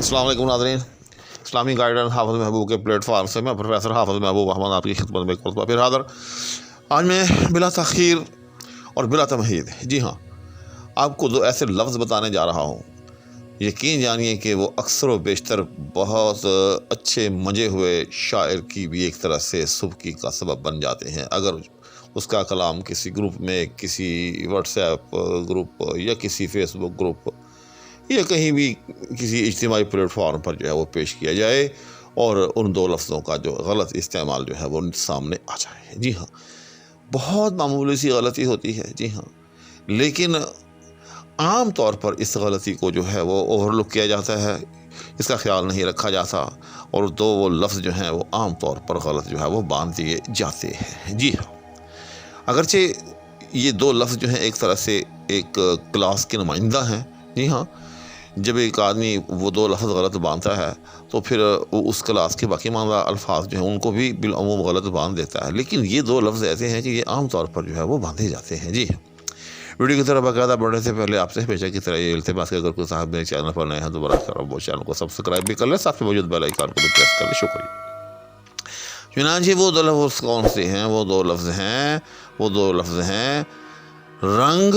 السلام علیکم ناظرین، اسلامی گائیڈنس حافظ محبوب کے پلیٹ فارم سے میں پروفیسر حافظ محبوب احمد آپ کی خدمت میں ایک مرتبہ پھر حاضر۔ آج میں بلا تاخیر اور بلا تمہید آپ کو دو ایسے لفظ بتانے جا رہا ہوں، یقین جانیے کہ وہ اکثر و بیشتر بہت اچھے منجے ہوئے شاعر کی بھی ایک طرح سے سبکی کا سبب بن جاتے ہیں اگر اس کا کلام کسی گروپ میں، کسی واٹس ایپ گروپ یا کسی فیس بک گروپ یا کہیں بھی کسی اجتماعی پلیٹ فارم پر جو ہے وہ پیش کیا جائے اور ان دو لفظوں کا جو غلط استعمال جو ہے وہ سامنے آ جائے۔ جی ہاں، بہت معمولی سی غلطی ہوتی ہے، جی ہاں، لیکن عام طور پر اس غلطی کو جو ہے وہ اوور لک کیا جاتا ہے، اس کا خیال نہیں رکھا جاتا اور وہ لفظ جو ہیں وہ عام طور پر غلط جو ہے وہ باندھ دیے جاتے ہیں۔ جی ہاں، اگرچہ یہ دو لفظ جو ہیں ایک طرح سے ایک کلاس کے نمائندہ ہیں۔ جی ہاں، جب ایک آدمی وہ دو لفظ غلط باندھتا ہے تو پھر وہ اس کلاس کے باقی ماندہ الفاظ جو ہیں ان کو بھی بالعموم غلط باندھ دیتا ہے، لیکن یہ دو لفظ ایسے ہیں کہ یہ عام طور پر جو ہے وہ باندھے جاتے ہیں۔ جی ویڈیو کی طرح باقاعدہ بڑھنے سے پہلے آپ سے ہمیشہ کی طرح یہ التماس کہ اگر کوئی صاحب میرے چینل پر نئے ہیں تو براہ کرم وہ چینل کو سبسکرائب بھی کر لیں، ساتھ میں موجود بیل آئیکن کو بھی پریس کر لیں۔ شکریہ۔ چنانچہ وہ دو لفظ کون سے ہیں؟ وہ دو لفظ ہیں رنگ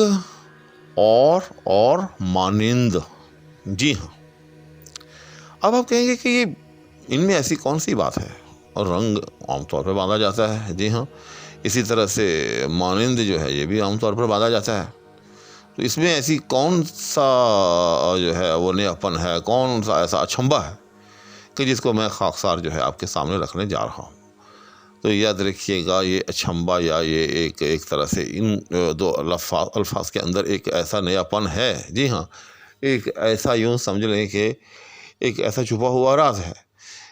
اور مانند۔ جی ہاں، اب آپ کہیں گے کہ یہ ان میں ایسی کون سی بات ہے؟ اور رنگ عام طور پہ باندھا جاتا ہے، جی ہاں، اسی طرح سے مانند جو ہے یہ بھی عام طور پر باندھا جاتا ہے، تو اس میں ایسی کون سا جو ہے وہ نیاپن ہے، کون سا ایسا اچھمبا ہے کہ جس کو میں خاکسار جو ہے آپ کے سامنے رکھنے جا رہا ہوں؟ تو یاد رکھیے گا، یہ اچھمبا یا یہ ایک طرح سے ان دو الفاظ کے اندر ایک ایسا نیاپن ہے، جی ہاں، ایک ایسا یوں سمجھ لیں کہ ایک ایسا چھپا ہوا راز ہے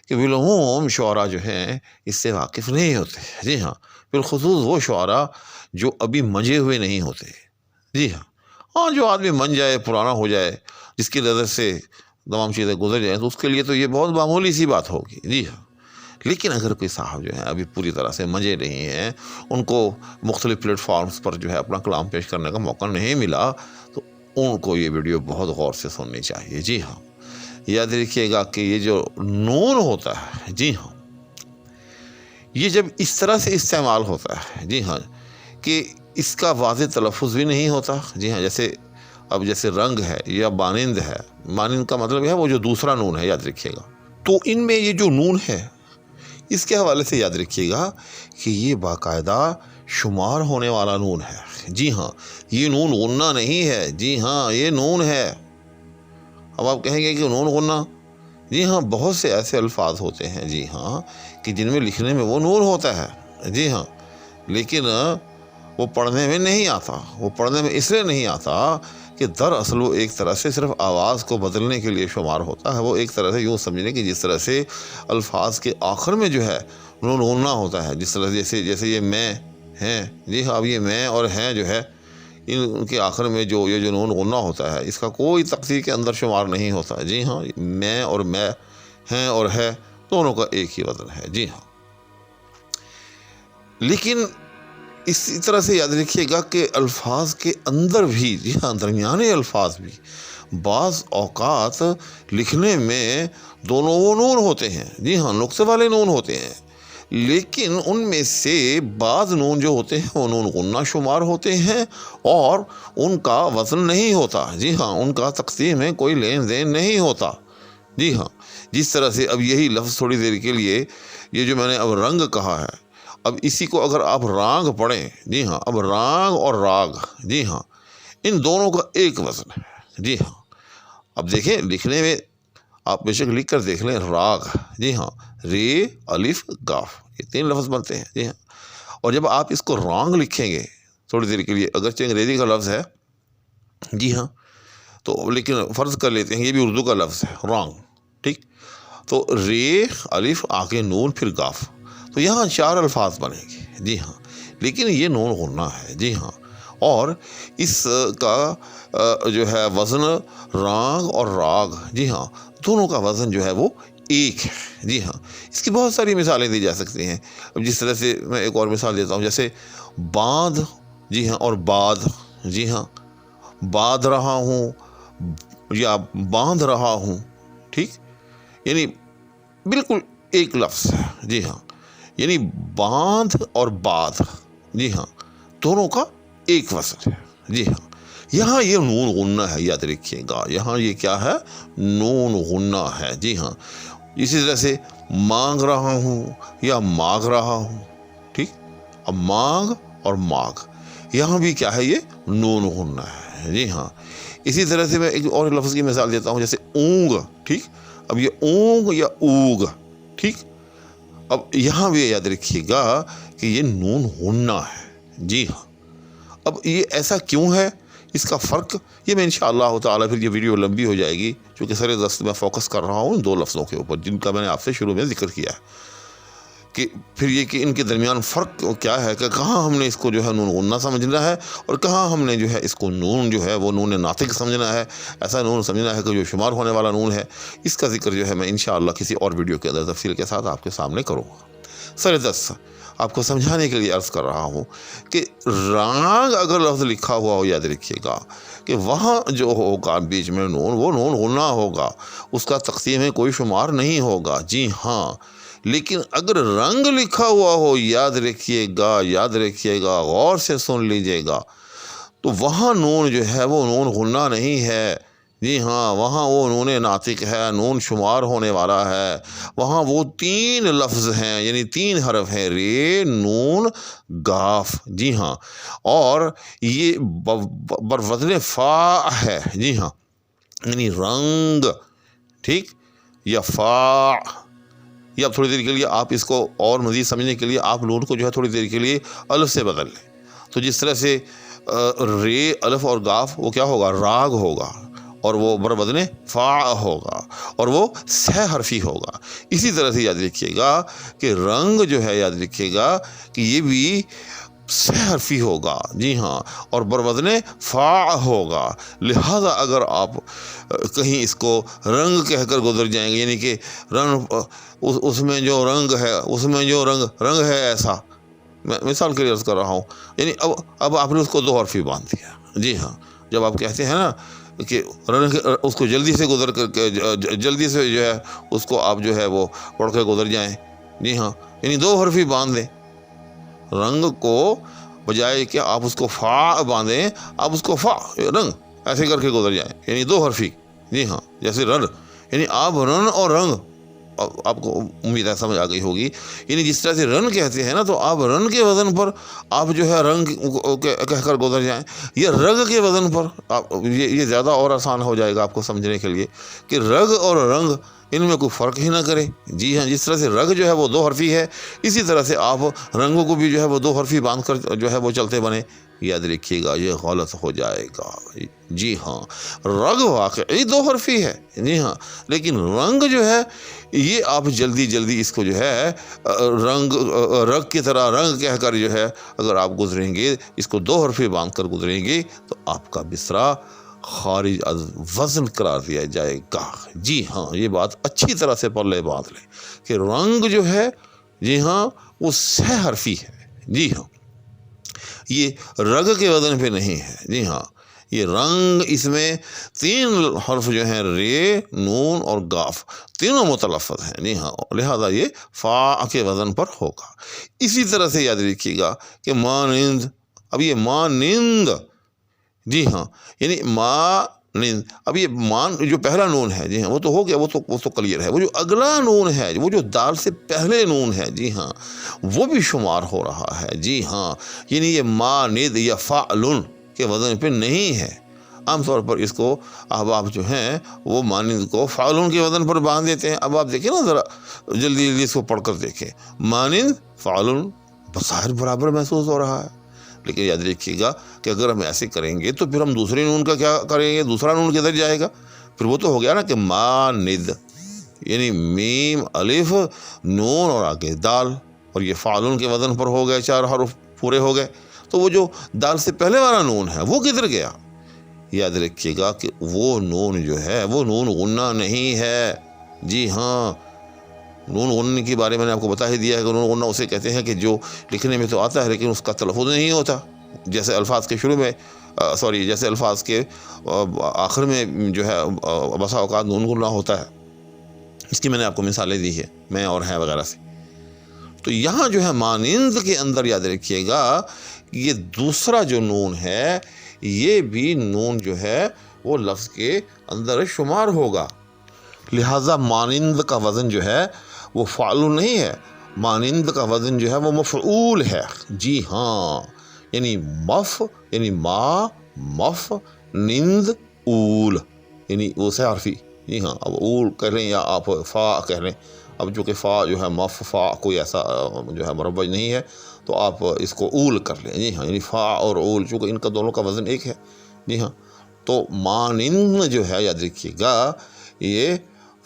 کہ بالعموم شعراء جو ہیں اس سے واقف نہیں ہوتے۔ جی ہاں، بالخصوص وہ شعراء جو ابھی منجے ہوئے نہیں ہوتے۔ جی ہاں، جو آدمی من جائے، پرانا ہو جائے، جس کی نظر سے تمام چیزیں گزر جائیں تو اس کے لیے تو یہ بہت معمولی سی بات ہوگی۔ جی ہاں، لیکن اگر کوئی صاحب جو ہیں ابھی پوری طرح سے منجے نہیں ہیں، ان کو مختلف پلیٹ فارمز پر جو ہے اپنا کلام پیش کرنے کا موقع نہیں ملا، تو ان کو یہ ویڈیو بہت غور سے سننی چاہیے۔ جی ہاں، یاد رکھیے گا کہ یہ جو نون ہوتا ہے، جی ہاں، یہ جب اس طرح سے استعمال ہوتا ہے، جی ہاں، کہ اس کا واضح تلفظ بھی نہیں ہوتا۔ جی ہاں، جیسے رنگ ہے یا مانند ہے، مانند کا مطلب ہے وہ جو دوسرا نون ہے، یاد رکھیے گا، تو ان میں یہ جو نون ہے اس کے حوالے سے یاد رکھیے گا کہ یہ باقاعدہ شمار ہونے والا نون ہے۔ جی ہاں، یہ نون غنہ نہیں ہے، جی ہاں، یہ نون ہے۔ اب آپ کہیں گے کہ نون غنہ، جی ہاں، بہت سے ایسے الفاظ ہوتے ہیں، جی ہاں، کہ جن میں لکھنے میں وہ نون ہوتا ہے، جی ہاں، لیکن وہ پڑھنے میں نہیں آتا۔ وہ پڑھنے میں اس لیے نہیں آتا کہ دراصل وہ ایک طرح سے صرف آواز کو بدلنے کے لیے شمار ہوتا ہے۔ وہ ایک طرح سے یوں سمجھنے کہ جس طرح سے الفاظ کے آخر میں جو ہے نون غنہ ہوتا ہے، جس طرح جیسے یہ میں ہیں، جی ہاں، اب یہ میں اور ہیں جو ہے ان کے آخر میں یہ جو نون غنہ ہوتا ہے اس کا کوئی تقدیر کے اندر شمار نہیں ہوتا۔ جی ہاں، میں اور میں، ہیں اور ہے، دونوں کا ایک ہی وزن ہے۔ جی ہاں، لیکن اسی طرح سے یاد رکھیے گا کہ الفاظ کے اندر بھی، جی ہاں، درمیانے الفاظ بھی بعض اوقات لکھنے میں دونوں وہ نون ہوتے ہیں، جی ہاں، نقطے والے نون ہوتے ہیں، لیکن ان میں سے بعض نون جو ہوتے ہیں وہ نون غنہ شمار ہوتے ہیں اور ان کا وزن نہیں ہوتا۔ جی ہاں، ان کا تقسیم میں کوئی لین دین نہیں ہوتا۔ جی ہاں، جس طرح سے اب یہی لفظ تھوڑی دیر کے لیے یہ جو میں نے اب رنگ کہا ہے، اب اسی کو اگر آپ رانگ پڑھیں، جی ہاں، اب رانگ اور راگ، جی ہاں، ان دونوں کا ایک وزن ہے۔ جی ہاں، اب دیکھیں لکھنے میں آپ بے شک لکھ کر دیکھ لیں، راگ، جی ہاں، رے الف گاف، یہ 3 لفظ بنتے ہیں۔ جی ہاں، اور جب آپ اس کو رانگ لکھیں گے تھوڑی دیر کے لیے، اگرچہ انگریزی کا لفظ ہے، جی ہاں، تو لیکن فرض کر لیتے ہیں یہ بھی اردو کا لفظ ہے، رانگ، ٹھیک، تو رے الف آگے نون پھر گاف، تو یہاں 4 الفاظ بنیں گے۔ جی ہاں، لیکن یہ نون غنہ ہے۔ جی ہاں، اور اس کا جو ہے وزن رانگ اور راگ، جی ہاں، دونوں کا وزن جو ہے وہ ایک ہے۔ جی ہاں، اس کی بہت ساری مثالیں دی جا سکتی ہیں۔ اب جس طرح سے میں ایک اور مثال دیتا ہوں، جیسے باندھ، جی ہاں، اور باد، جی ہاں، باندھ رہا ہوں یا باندھ رہا ہوں، ٹھیک، یعنی بالکل ایک لفظ ہے، جی ہاں، یعنی باندھ اور باد، جی ہاں، دونوں کا ایک وزن ہے، جی ہاں۔ یہاں یہ نون غنہ ہے، یاد رکھیے گا، یہاں یہ کیا ہے؟ نون غنہ ہے، جی ہاں۔ اسی طرح سے مانگ رہا ہوں یا مانگ رہا ہوں، ٹھیک، اب مانگ اور مانگ، یہاں بھی کیا ہے؟ یہ نون غنہ ہے، جی ہاں۔ اسی طرح سے میں ایک اور لفظ کی مثال دیتا ہوں، جیسے اونگ، ٹھیک، اب یہ اونگ یا اوگ، ٹھیک، اب یہاں بھی یاد رکھیے گا کہ یہ نون غنہ ہے، جی ہاں۔ اب یہ ایسا کیوں ہے؟ اس کا فرق یہ میں انشاءاللہ تعالیٰ، پھر یہ ویڈیو لمبی ہو جائے گی، چونکہ سر دست میں فوکس کر رہا ہوں ان دو لفظوں کے اوپر جن کا میں نے آپ سے شروع میں ذکر کیا ہے، کہ پھر یہ کہ ان کے درمیان فرق کیا ہے، کہ کہاں ہم نے اس کو جو ہے نون غنہ سمجھنا ہے اور کہاں ہم نے جو ہے اس کو نون جو ہے وہ نون ناطق سمجھنا ہے، ایسا نون سمجھنا ہے کہ جو شمار ہونے والا نون ہے۔ اس کا ذکر جو ہے میں انشاءاللہ کسی اور ویڈیو کے اندر تفصیل کے ساتھ آپ کے سامنے کروں گا۔ سر دست آپ کو سمجھانے کے لیے عرض کر رہا ہوں کہ رانگ اگر لفظ لکھا ہوا ہو، یاد رکھیے گا کہ وہاں جو ہوگا بیچ میں نون، وہ نون غنہ ہوگا، اس کا تقسیم میں کوئی شمار نہیں ہوگا، جی ہاں۔ لیکن اگر رنگ لکھا ہوا ہو، یاد رکھیے گا، یاد رکھیے گا، غور سے سن لیجیے گا، تو وہاں نون جو ہے وہ نون غنہ نہیں ہے، جی ہاں، وہاں وہ نون ناطق ہے، نون شمار ہونے والا ہے۔ وہاں وہ تین لفظ ہیں، یعنی تین حرف ہیں، رے، نون، گاف، جی ہاں، اور یہ بروزن فا ہے، جی ہاں، یعنی رنگ، ٹھیک، یا فا، یا تھوڑی دیر کے لیے آپ اس کو اور مزید سمجھنے کے لیے آپ نون کو جو ہے تھوڑی دیر کے لیے الف سے بدل لیں، تو جس طرح سے رے، الف اور گاف وہ کیا ہوگا؟ راگ ہوگا، اور وہ بروزن فا ہوگا، اور وہ سہ حرفی ہوگا۔ اسی طرح سے یاد رکھیے گا کہ رنگ جو ہے، یاد رکھیے گا کہ یہ بھی سہ حرفی ہوگا، جی ہاں، اور بروزن فا ہوگا۔ لہذا اگر آپ کہیں اس کو رنگ کہہ کر گزر جائیں گے، یعنی کہ رنگ، اس میں جو رنگ ہے، اس میں جو رنگ ہے ایسا، میں مثال کے لیے عرض کر رہا ہوں، یعنی اب آپ نے اس کو دو حرفی باندھ دیا، جی ہاں۔ جب آپ کہتے ہیں نا کہ رنگ، اس کو جلدی سے گزر کر کے، جلدی سے جو ہے اس کو آپ جو ہے وہ پڑھ کے گزر جائیں، جی ہاں، یعنی دو حرفی باندھ دیں رنگ کو، بجائے کہ آپ اس کو فا باندھیں، آپ اس کو فا رنگ ایسے کر کے گزر جائیں، یعنی دو حرفی، جی ہاں، جیسے رن، یعنی آپ رن اور رنگ، آپ کو امید ہے سمجھ آ گئی ہوگی، یعنی جس طرح سے رن کہتے ہیں نا، تو آپ رن کے وزن پر آپ جو ہے رنگ کہہ کر گزر جائیں، یہ رگ کے وزن پر آپ، یہ زیادہ اور آسان ہو جائے گا آپ کو سمجھنے کے لیے کہ رگ اور رنگ ان میں کوئی فرق ہی نہ کرے، جی ہاں۔ جس طرح سے رگ جو ہے وہ دو حرفی ہے، اسی طرح سے آپ رنگوں کو بھی جو ہے وہ دو حرفی باندھ کر جو ہے وہ چلتے بنے، یاد رکھیے گا یہ غلط ہو جائے گا، جی ہاں۔ رگ واقعی دو حرفی ہے، جی ہاں، لیکن رنگ جو ہے یہ آپ جلدی اس کو جو ہے رگ کی طرح رنگ کہہ کر جو ہے اگر آپ گزریں گے، اس کو دو حرفی باندھ کر گزریں گے، تو آپ کا مصرع خارج از وزن قرار دیا جائے گا، جی ہاں۔ یہ بات اچھی طرح سے پلے باندھ لیں کہ رنگ جو ہے، جی ہاں، وہ سہ حرفی ہے، جی ہاں، یہ رگ کے وزن پہ نہیں ہے، جی ہاں۔ یہ رنگ، اس میں تین حرف جو ہیں، رے، نون اور گاف، تینوں متلفظ ہیں، جی ہاں، لہذا یہ فا کے وزن پر ہوگا۔ اسی طرح سے یاد رکھیے گا کہ مانند، اب یہ مانند، جی ہاں، یعنی مانند، اب یہ مان جو پہلا نون ہے، جی ہاں، وہ تو ہو گیا، وہ تو کلیئر ہے۔ وہ جو اگلا نون ہے، وہ جو دال سے پہلے نون ہے، جی ہاں، وہ بھی شمار ہو رہا ہے، جی ہاں، یعنی یہ ماند یا فعلن کے وزن پہ نہیں ہے۔ عام طور پر اس کو احباب جو ہیں وہ مانند کو فعلن کے وزن پر باندھ دیتے ہیں۔ اب آپ دیکھیں نا، ذرا جلدی اس کو پڑھ کر دیکھیں، مانند، فعلن، بظاہر برابر محسوس ہو رہا ہے، لیکن یاد رکھیے گا کہ اگر ہم ایسے کریں گے تو پھر ہم دوسرے نون کا کیا کریں گے؟ دوسرا نون کدھر جائے گا؟ پھر وہ تو ہو گیا نا کہ ماند، یعنی میم، الف، نون اور آگے دال، اور یہ فعلن کے وزن پر ہو گئے، چار حرف پورے ہو گئے، تو وہ جو دال سے پہلے والا نون ہے وہ کدھر گیا؟ یاد رکھیے گا کہ وہ نون جو ہے وہ نون غنہ نہیں ہے، جی ہاں۔ نون غنہ کے بارے میں نے آپ کو بتا ہی دیا ہے کہ نون غنہ اسے کہتے ہیں کہ جو لکھنے میں تو آتا ہے لیکن اس کا تلفظ نہیں ہوتا، جیسے الفاظ کے شروع میں، جیسے الفاظ کے آخر میں جو ہے بسا اوقات نون غنہ ہوتا ہے، اس کی میں نے آپ کو مثالیں دی ہے، میں اور ہے وغیرہ سے۔ تو یہاں جو ہے مانند کے اندر یاد رکھیے گا یہ دوسرا جو نون ہے یہ بھی نون جو ہے وہ لفظ کے اندر شمار ہوگا، لہٰذا مانند کا وزن جو ہے وہ فعل نہیں ہے، مانند کا وزن جو ہے وہ مفعول ہے۔ جی ہاں، یعنی یعنی ما، مف، نند، اول، یعنی وہ سے حرفی۔ جی ہاں، اب اول کہہ لیں یا آپ فا کہہ لیں، اب چونکہ فا جو ہے مف فا کوئی ایسا جو ہے مربع نہیں ہے تو آپ اس کو اول کر لیں۔ جی ہاں، یعنی فا اور اول چونکہ ان کا دونوں کا وزن ایک ہے۔ جی ہاں، تو مانند جو ہے یاد رکھیے گا یہ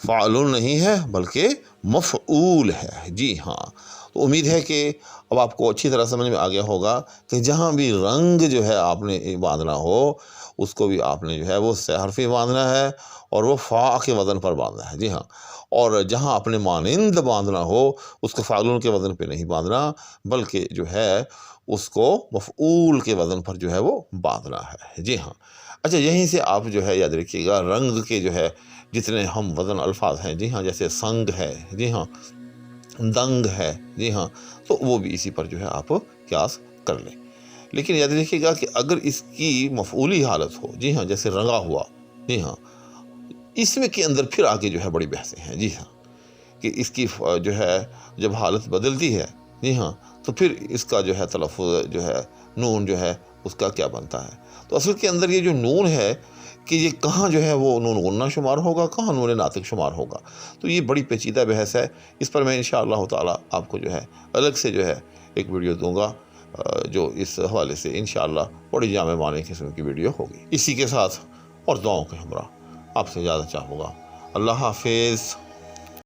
فعل نہیں ہے بلکہ مفعول ہے۔ جی ہاں، تو امید ہے کہ اب آپ کو اچھی طرح سمجھ میں آ گیا ہوگا کہ جہاں بھی رنگ جو ہے آپ نے باندھنا ہو اس کو بھی آپ نے جو ہے وہ سے حرفی باندھنا ہے اور وہ فا کے وزن پر باندھنا ہے۔ جی ہاں، اور جہاں اپنے مانند باندھنا ہو اس کو فعلون کے وزن پہ نہیں باندھنا بلکہ جو ہے اس کو مفعول کے وزن پر جو ہے وہ باندھنا ہے۔ جی ہاں، اچھا یہیں سے آپ جو ہے یاد رکھیے گا رنگ کے جو ہے جتنے ہم وزن الفاظ ہیں، جی ہاں، جیسے سنگ ہے، جی ہاں، دنگ ہے، جی ہاں، تو وہ بھی اسی پر جو ہے آپ قیاس کر لیں۔ لیکن یاد رکھیے گا کہ اگر اس کی مفعولی حالت ہو، جی ہاں، جیسے رنگا ہوا، جی ہاں، اس میں کے اندر پھر آگے جو ہے بڑی بحثیں ہیں۔ جی ہاں، کہ اس کی جو ہے جب حالت بدلتی ہے، جی ہاں، تو پھر اس کا جو ہے تلفظ جو ہے نون جو ہے اس کا کیا بنتا ہے۔ تو اصل کے اندر یہ جو نون ہے کہ یہ کہاں جو ہے وہ نون غنہ شمار ہوگا، کہاں نون ناطق شمار ہوگا، تو یہ بڑی پیچیدہ بحث ہے۔ اس پر میں انشاءاللہ تعالی آپ کو جو ہے الگ سے جو ہے ایک ویڈیو دوں گا جو اس حوالے سے انشاءاللہ بڑی جامع معنی قسم کی ویڈیو ہوگی۔ اسی کے ساتھ اور دعاؤں کے ہمراہ آپ سے زیادہ چاہوں گا۔ اللہ حافظ۔